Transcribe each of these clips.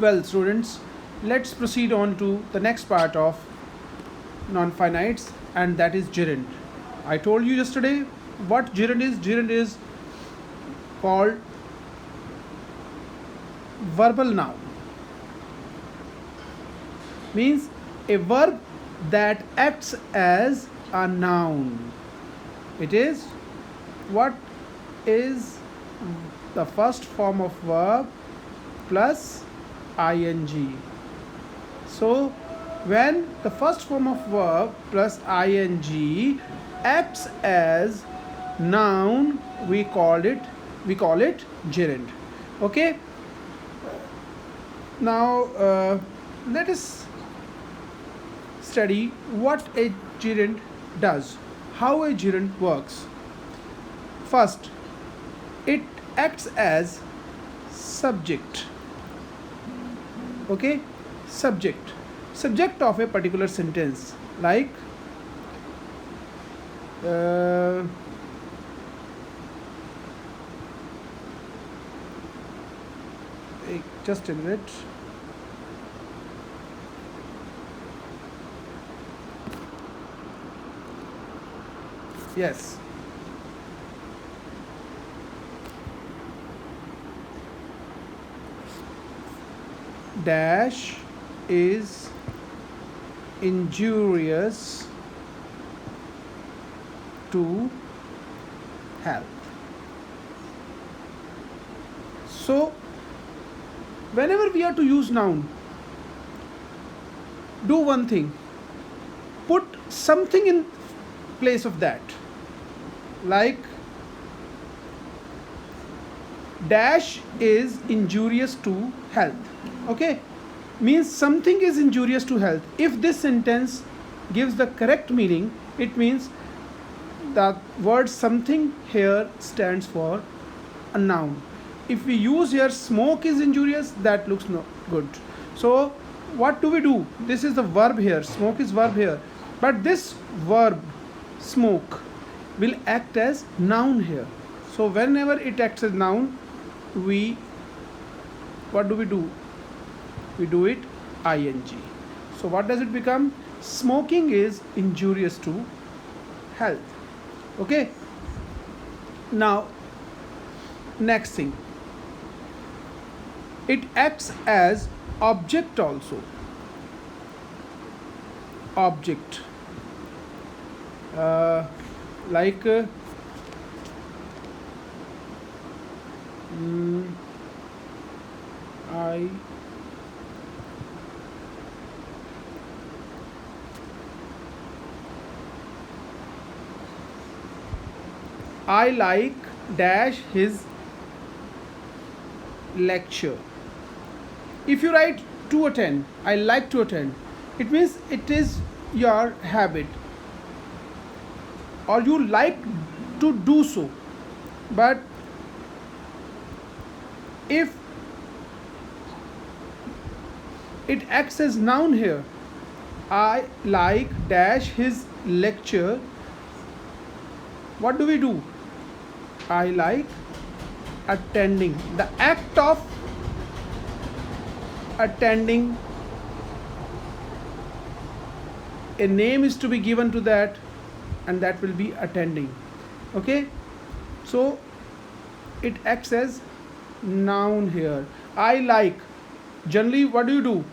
Well, students, let's proceed on to the next part of non-finites, and that is gerund. I told you yesterday what gerund is. Gerund is called verbal noun, means a verb that acts as a noun. It is what is the first form of verb plus ing. So when the first form of verb plus ing acts as noun, we call it gerund. Okay. Now let us study what a gerund does, how a gerund works. First, it acts as subject. Okay, subject of a particular sentence, like just a minute. Yes. Dash is injurious to health. So whenever we are to use noun, do one thing, put something in place of that, like dash is injurious to health. Okay, means something is injurious to health. If this sentence gives the correct meaning, it means the word something here stands for a noun. If we use here smoke is injurious, that looks no good. So what do? This is the verb here, smoke is verb here, but this verb smoke will act as noun here. So whenever it acts as noun, what do? We do it ing. So what does it become? Smoking is injurious to health. Okay. Now next thing, it acts as object also. Object, like I like dash his lecture. If you write to attend, I like to attend, it means it is your habit or you like to do so. But if it acts as noun here, I like dash his lecture, what do? I like attending. The act of attending, a name is to be given to that, and that will be attending. Okay, so it acts as noun here. I like, generally what do?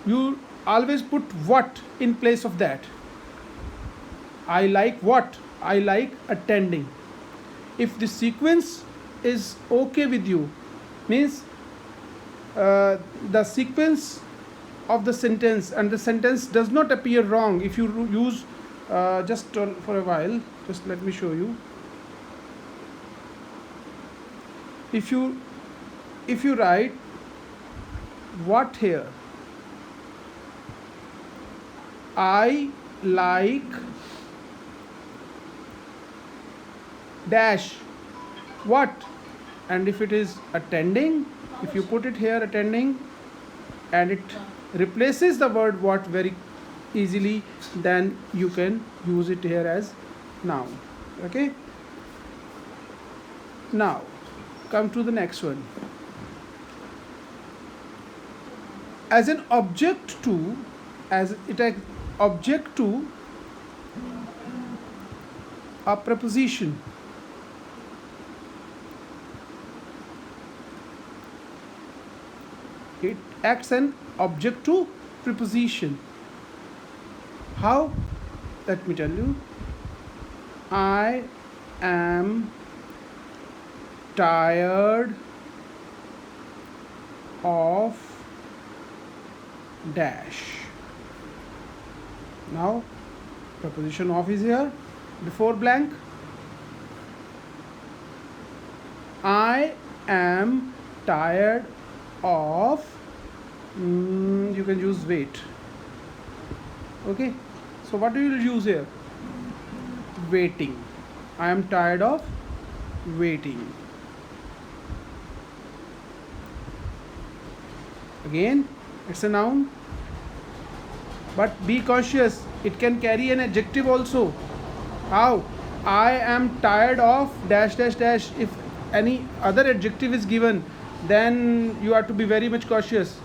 You always put what in place of that. I like what? I like attending. If the sequence is okay with you, means the sequence of the sentence and the sentence does not appear wrong. If you use just for a while, just let me show you. If you write what here, I like dash what, and if it is attending, if you put it here attending and it replaces the word what very easily, then you can use it here as noun. Okay, now come to the next one. as an object to, as it an object to a preposition. It acts an object to preposition. How? Let me tell you. I am tired of dash. Now preposition of is here before blank. I am tired of, you can use wait. Okay, so what do you use here? Waiting. I am tired of waiting. Again, it's a noun, but be cautious, it can carry an adjective also. How? I am tired of dash dash dash. If any other adjective is given, then you have to be very much cautious.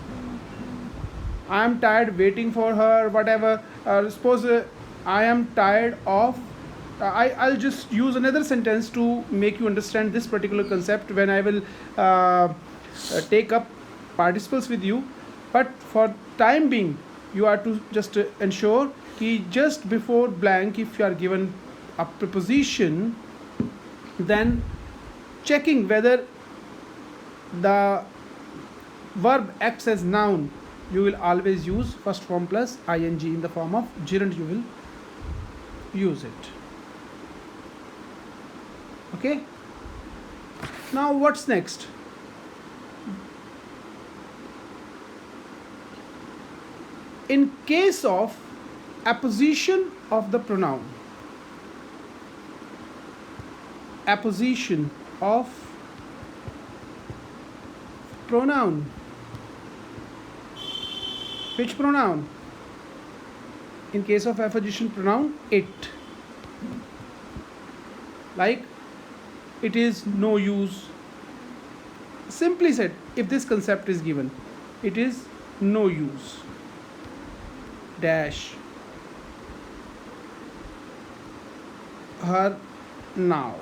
I am tired waiting for her, whatever. Suppose I am tired of, I'll just use another sentence to make you understand this particular concept when I will take up participles with you. But for time being, you are to just ensure कि just before blank, if you are given a preposition, then checking whether the verb acts as noun, you will always use first form plus ing. In the form of gerund you will use it. Okay, now what's next? In case of apposition of the pronoun, apposition of pronoun, which pronoun? In case of apposition pronoun, it. Like, it is no use. Simply said, if this concept is given, it is no use dash her now,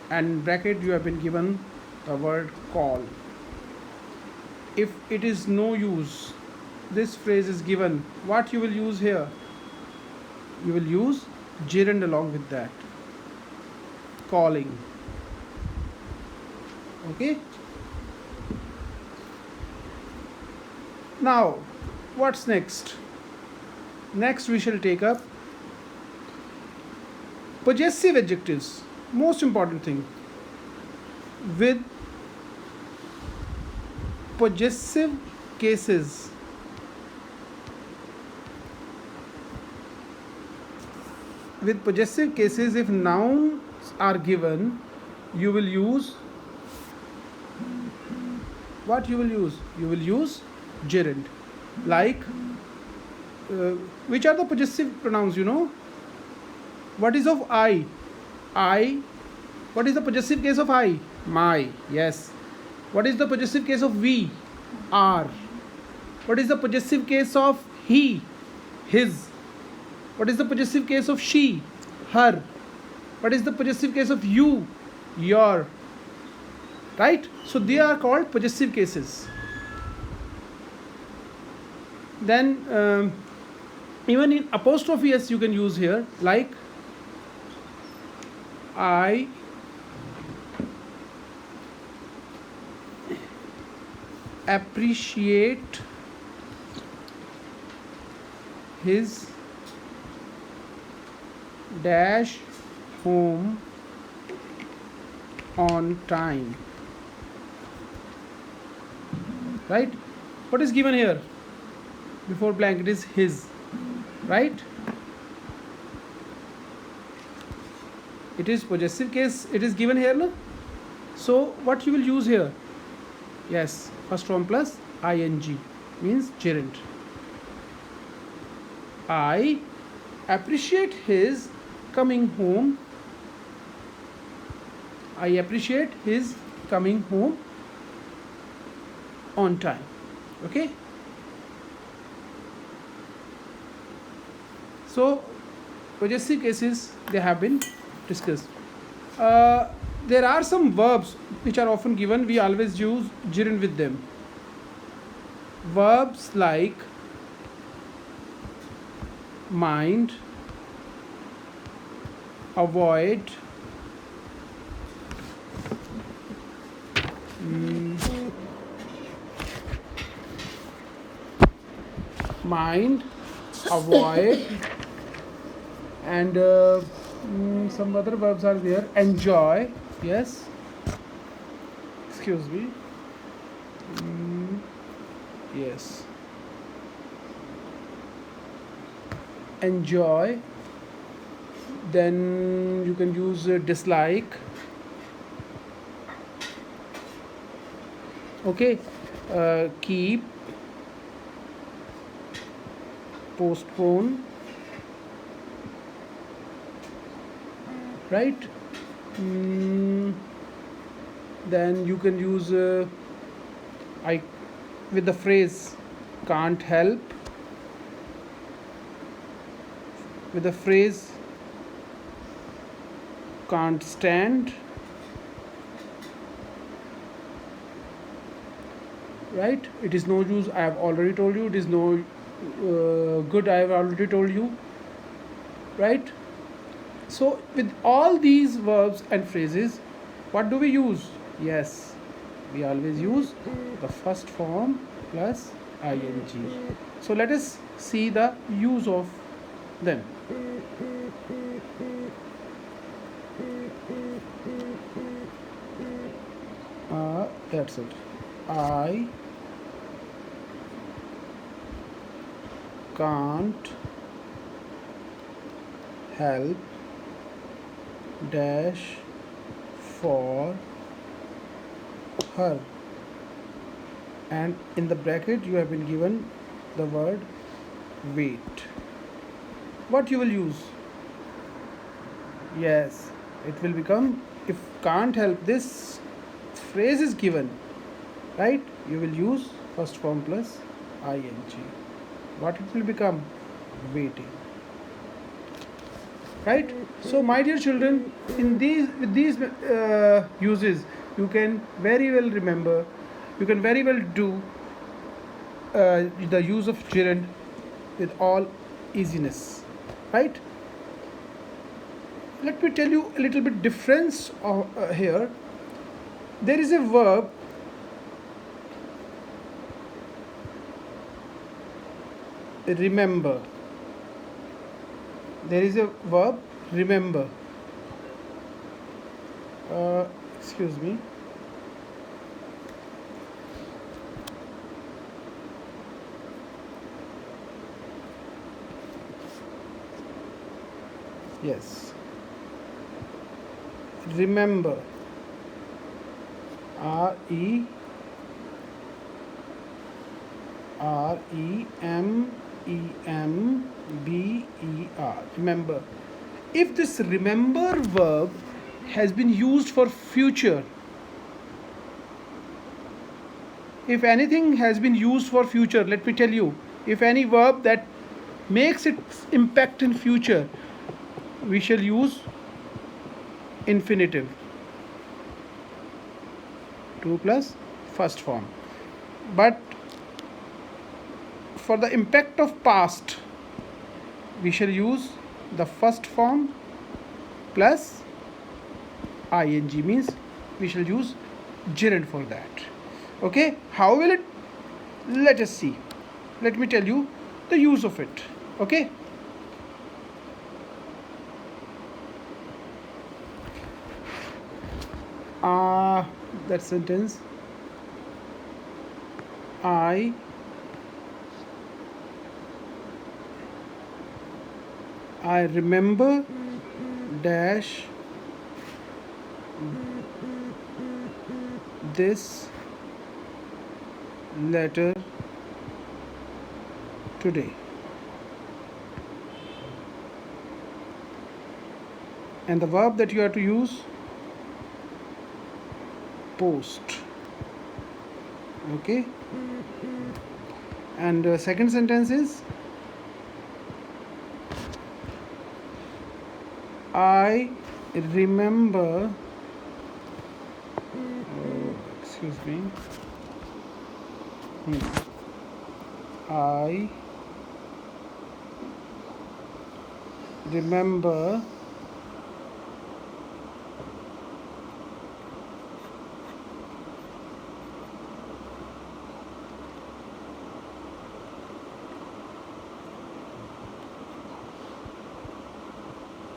and in bracket you have been given the word call. If it is no use, this phrase is given, what you will use here? You will use gerund along with that, calling. Okay, now what's next? Next we shall take up possessive adjectives, most important thing. With possessive cases, if nouns are given, you will use, what you will use? You will use gerund. Like, which are the possessive pronouns, you know? What is of I? I. What is the possessive case of I? My. Yes. What is the possessive case of we? Our. What is the possessive case of he? His. What is the possessive case of she? Her. What is the possessive case of you? Your. Right? So they are called possessive cases. Then even in apostrophe s you can use here, like I appreciate his dash home on time. Right? What is given here? Before blank, it is his. Right? It is possessive case, it is given here, no? So what you will use here? Yes, first form plus ing means gerund. I appreciate his coming home. I appreciate his coming home on time. Okay, So possessive cases, they have been discussed. uh, there are some verbs which are often given, we always use gerund with them. Verbs like mind, avoid, mind, avoid, and some other verbs are there. Enjoy, yes, excuse me, yes, enjoy. Then you can use dislike, okay, keep, postpone, right? Then you can use I with the phrase can't help, with the phrase can't stand, right? It is no use, I have already told you. It is no good, I have already told you, right? So with all these verbs and phrases, what do we use? Yes, we always use the first form plus ing. So let us see the use of them. That's it. I can't help dash for her, and in the bracket you have been given the word wait. What you will use? Yes, it will become, if can't help, this phrase is given, right? You will use first form plus ing. What it will become? Waiting, right? So my dear children, in these with these uses, you can very well remember, you can very well do the use of gerund with all easiness, right? Let me tell you a little bit difference here. There is a verb remember. There is a verb remember. Excuse me. Yes. Remember. R-E-M-E-M-B-E-R. Remember. If this remember verb has been used for future, if anything has been used for future, let me tell you, if any verb that makes its impact in future, we shall use infinitive 2 plus first form. But for the impact of past, we shall use the first form plus ing, means we shall use gerund for that. Okay, how will it? Let us see. Let me tell you the use of it. Okay, that sentence, I remember dash this letter today. And the verb that you have to use, post. Okay, and second sentence is I remember, excuse me,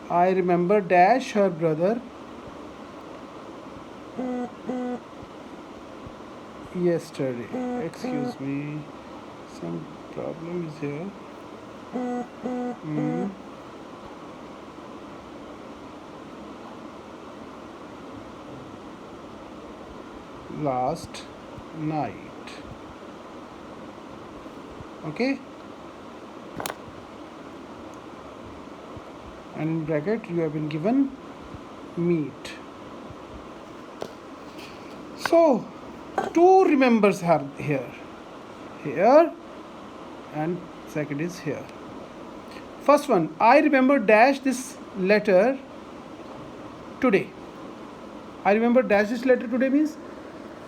I remember dash her brother yesterday. Excuse me, some problem is here. Last night. Okay, and in bracket you have been given meet. So two remembers are here, and second is here. First one, I remember dash this letter today. I remember dash this letter today means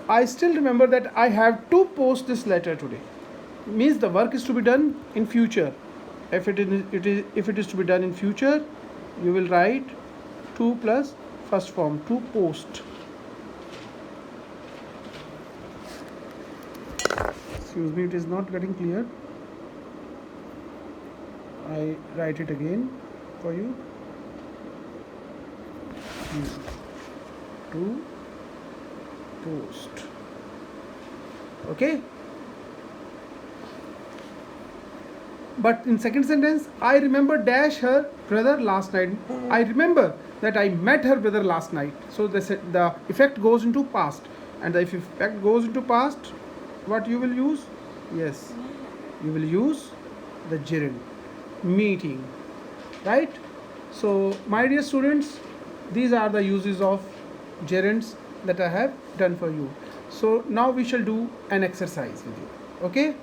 I still remember that I have to post this letter today. Means the work is to be done in future. If it is to be done in future, you will write to plus first form, to post. Excuse me, it is not getting clear. I write it again for you. To post. Okay. But in second sentence, I remember dash her brother last night. I remember that I met her brother last night. So the effect goes into past. And if effect goes into past, what you will use? Yes, you will use the gerund, meeting, right? So my dear students, these are the uses of gerunds that I have done for you. So now we shall do an exercise with you. Okay.